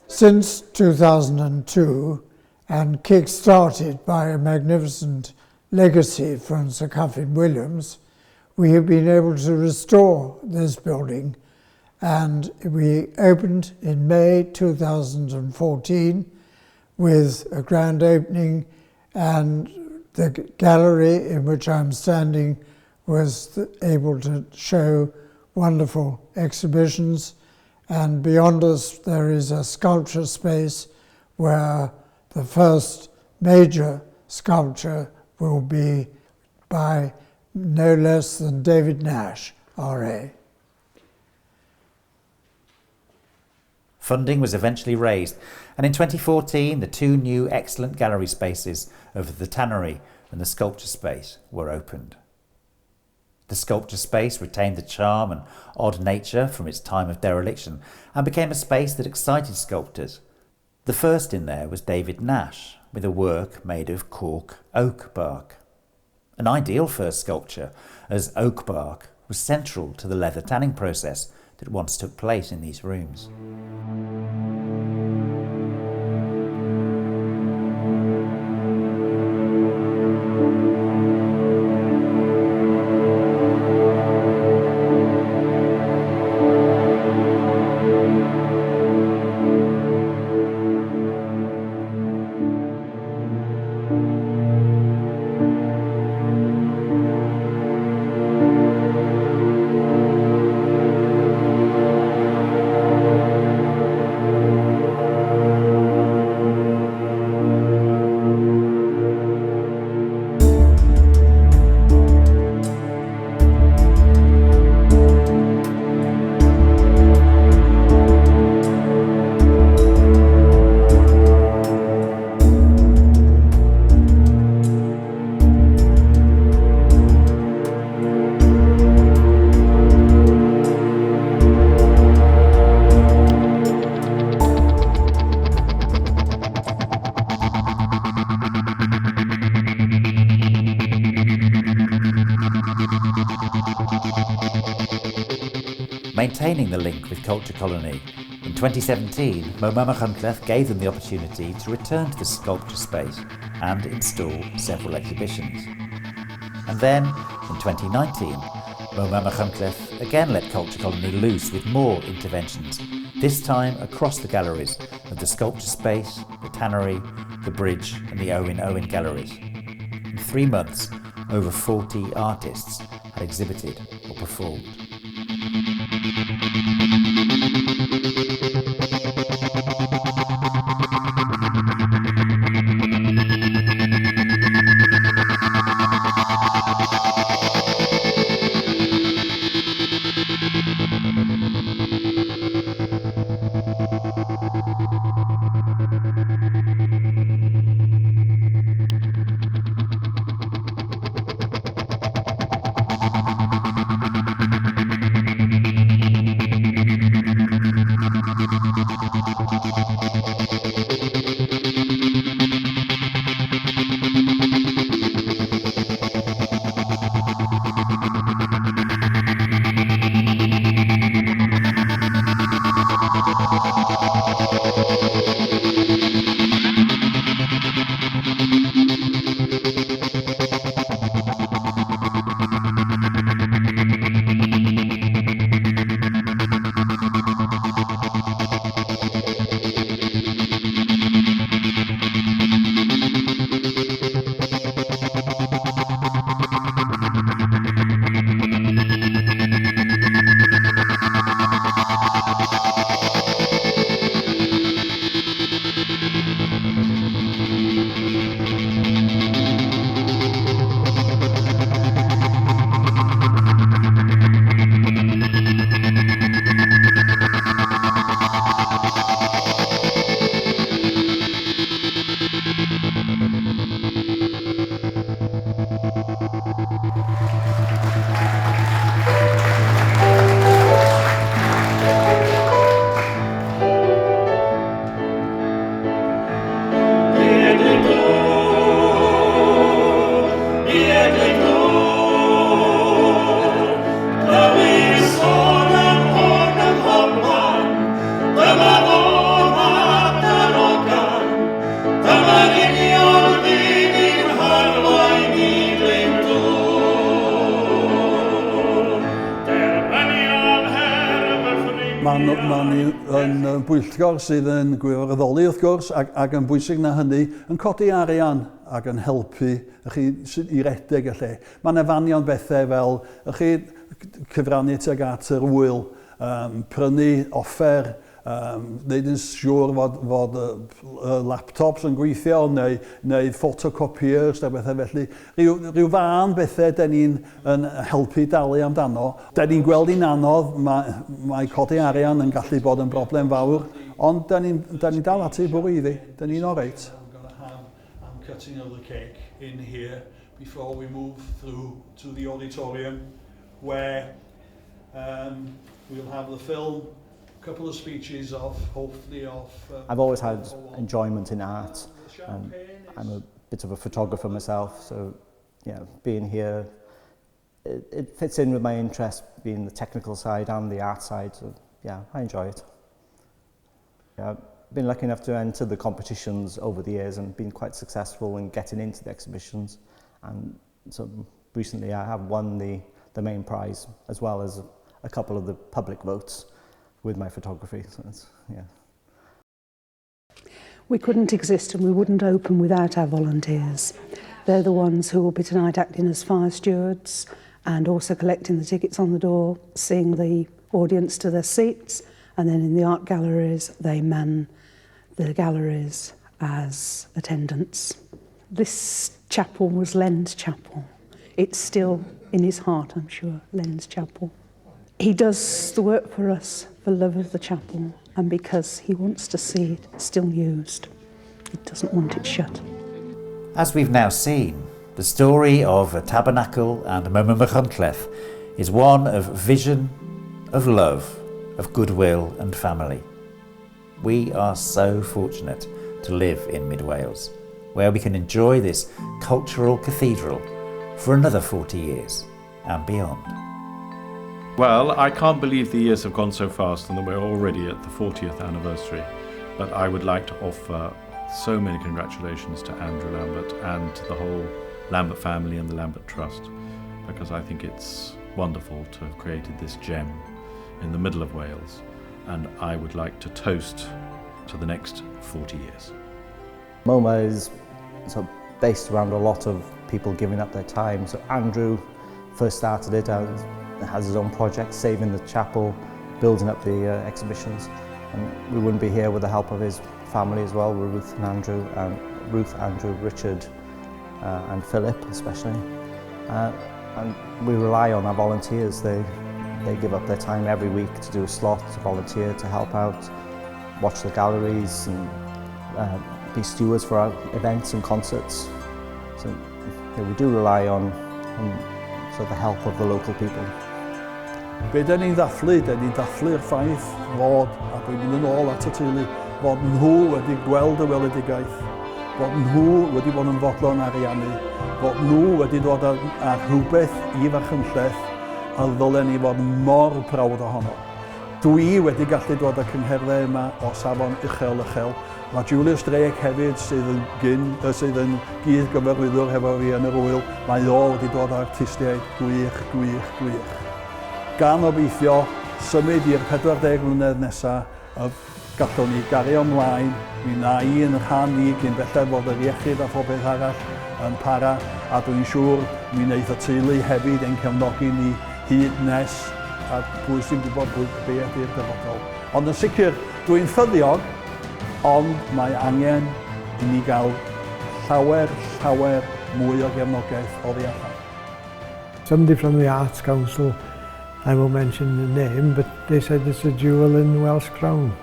Since 2002, and kick-started by a magnificent legacy from Sir Cuffin Williams, we have been able to restore this building, and we opened in May 2014 with a grand opening, and the gallery in which I'm standing was able to show wonderful exhibitions. And beyond us, there is a sculpture space where the first major sculpture will be by no less than David Nash, RA. Funding was eventually raised, and in 2014 the two new excellent gallery spaces of the Tannery and the sculpture space were opened. The sculpture space retained the charm and odd nature from its time of dereliction and became a space that excited sculptors. The first in there was David Nash, with a work made of cork oak bark. An ideal first sculpture, as oak bark was central to the leather tanning process that once took place in these rooms. maintaining the link with Culture Colony. In 2017, MOMA Machynlleth gave them the opportunity to return to the sculpture space and install several exhibitions. And then, in 2019, MOMA Machynlleth again let Culture Colony loose with more interventions, this time across the galleries of the sculpture space, the tannery, the bridge and the Owen galleries. In 3 months, over 40 artists had exhibited or performed. Mae'n bwyllgor sydd yn gwirfoddoli wrth gwrs ac yn bwysig na hynny yn codi arian ac yn helpu i redeg y lle. Mae'n efanion bethau fel cyfrannu tuag at yr wyl, prynu offer, wneud yn siŵr fod laptops yn gweithio neu photocopiers a bethau felly. Rhyw fan bethau dyn ni'n helpu dalu amdano. Dyn ni'n gweld hi'n anodd, mae codi arian yn gallu bod yn broblem fawr, ond dyn ni'n dal ati bwyddi, dyn ni'n oreit. I'm cutting of the cake in here before we move through to the auditorium where we'll have the film. Couple of speeches hopefully of... I've always had enjoyment in art. I'm a bit of a photographer myself, so yeah, being here, it fits in with my interest, being the technical side and the art side, so yeah, I enjoy it. Yeah, I've been lucky enough to enter the competitions over the years and been quite successful in getting into the exhibitions, and so recently I have won the main prize as well as a couple of the public votes with my photography, so it's, yeah. We couldn't exist and we wouldn't open without our volunteers. They're the ones who will be tonight acting as fire stewards and also collecting the tickets on the door, seeing the audience to their seats, and then in the art galleries they man the galleries as attendants. This chapel was Len's chapel. It's still in his heart, I'm sure, Len's chapel. He does the work for us for love of the chapel and because he wants to see it still used. He doesn't want it shut. As we've now seen, the story of a tabernacle and MOMA Machynlleth is one of vision, of love, of goodwill and family. We are so fortunate to live in Mid Wales, where we can enjoy this cultural cathedral for another 40 years and beyond. Well, I can't believe the years have gone so fast and that we're already at the 40th anniversary. But I would like to offer so many congratulations to Andrew Lambert and to the whole Lambert family and the Lambert Trust, because I think it's wonderful to have created this gem in the middle of Wales, and I would like to toast to the next 40 years. MOMA is sort of based around a lot of people giving up their time. So Andrew first started it, has his own project, saving the chapel, building up the exhibitions, and we wouldn't be here with the help of his family as well, with Ruth, Andrew, Richard and Philip especially. And we rely on our volunteers. They give up their time every week to do a slot, to volunteer, to help out, watch the galleries and be stewards for our events and concerts. So we do rely on sort of the help of the local people. Be da ni'n dathlu'r ffaith fod, a dwi'n mynd yn ôl at y teulu, fod nhw wedi gweld y weledigaeth, fod nhw wedi bod yn fodlon ariannu, fod nhw wedi dod ar rhywbeth i Machynlleth, a ddylen ni fod mor prawd ohono. Dwi wedi gallu dod â cynhyrchu yma o safon uchel. Mae Julius Drake hefyd sydd yn gyd-gyfarwyddwr hefo fi yn yr wyl. Mae o wedi dod â artistiaid gwych. Gan obeithio symud i'r 40 mlynedd nesaf, gallwn ni gario ymlaen, mi na i'n rhan i gyn belled fod yr iechyd a phobeth arall yn para, a dwi'n siŵr mi wneith y teulu hefyd ein cefnogi ni hyd nes, a pwy sy'n gwybod be ydy'r dyfodol. Ond yn sicr, dwi'n ffyddiog, ond mae angen i ni gael llawer mwy o gefnogaeth oddi allan. Somebody from the Arts Council, I won't mention the name, but they said it's a jewel in the Welsh crown,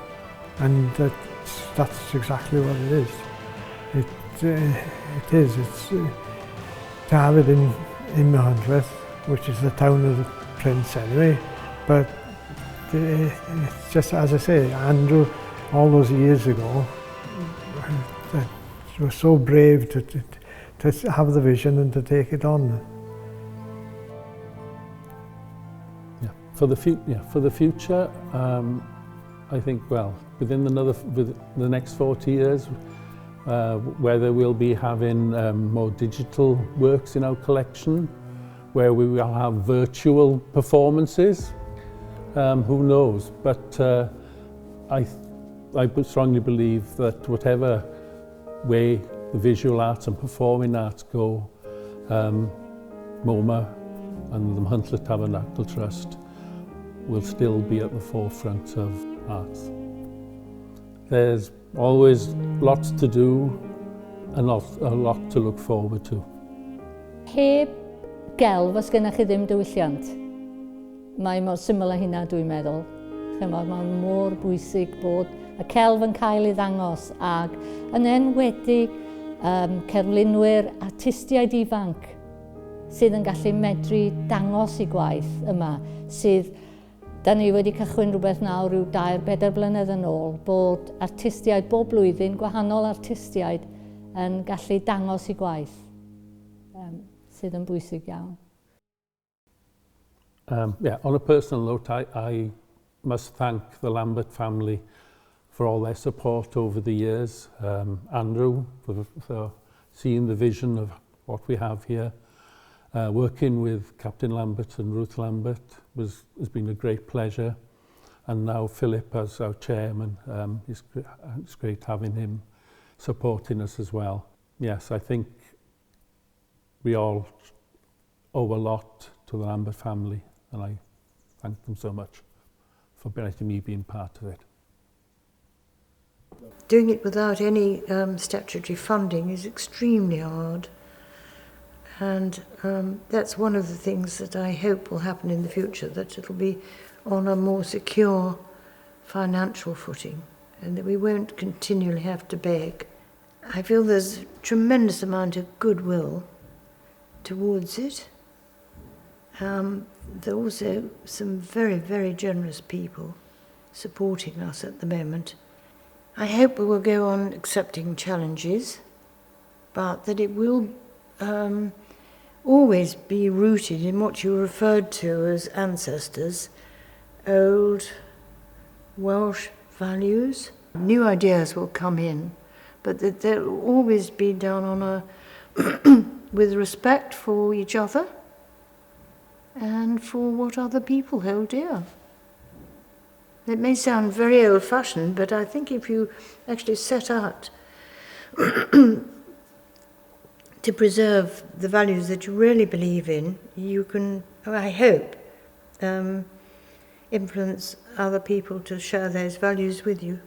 and that's exactly what it is. It is. It's to have it in Machynlleth, which is the town of the Prince anyway. But it's just, as I say, Andrew, all those years ago, was so brave to have the vision and to take it on. For the future, I think, well, within the next 40 years, whether we'll be having more digital works in our collection, where we will have virtual performances, who knows? But I strongly believe that whatever way the visual arts and performing arts go, MOMA and the Machynlleth Tabernacle Trust will still be at the forefront of arts. There's always lots to do and a lot to look forward to. Heb gelf os gennych chi ddim diwylliant. Mae mor syml â hynna dwi'n meddwl. Mae mor bwysig bod y celf yn cael ei ddangos ac yn enwedig cerflunwyr artistiaid ifanc sydd yn gallu medru dangos eu gwaith yma, sydd da ni wedi cychwyn rhywbeth nawr rhyw 2-4 blynedd yn ôl, bod artistiaid bob blwyddyn, gwahanol artistiaid yn gallu dangos eu gwaith, sydd yn bwysig iawn. On a personal note, I must thank the Lambert family for all their support over the years. Andrew, for seeing the vision of what we have here. Working with Captain Lambert and Ruth Lambert has been a great pleasure, and now Philip as our chairman, it's great having him supporting us as well. Yes, I think we all owe a lot to the Lambert family, and I thank them so much for letting me be part of it. Doing it without any statutory funding is extremely hard. And that's one of the things that I hope will happen in the future, that it'll be on a more secure financial footing and that we won't continually have to beg. I feel there's a tremendous amount of goodwill towards it. There are also some very, very generous people supporting us at the moment. I hope we will go on accepting challenges, but that it will always be rooted in what you referred to as ancestors, old Welsh values. New ideas will come in, but that they'll always be done on a with respect for each other and for what other people hold dear. It may sound very old-fashioned, but I think if you actually set out to preserve the values that you really believe in, you can, I hope, influence other people to share those values with you.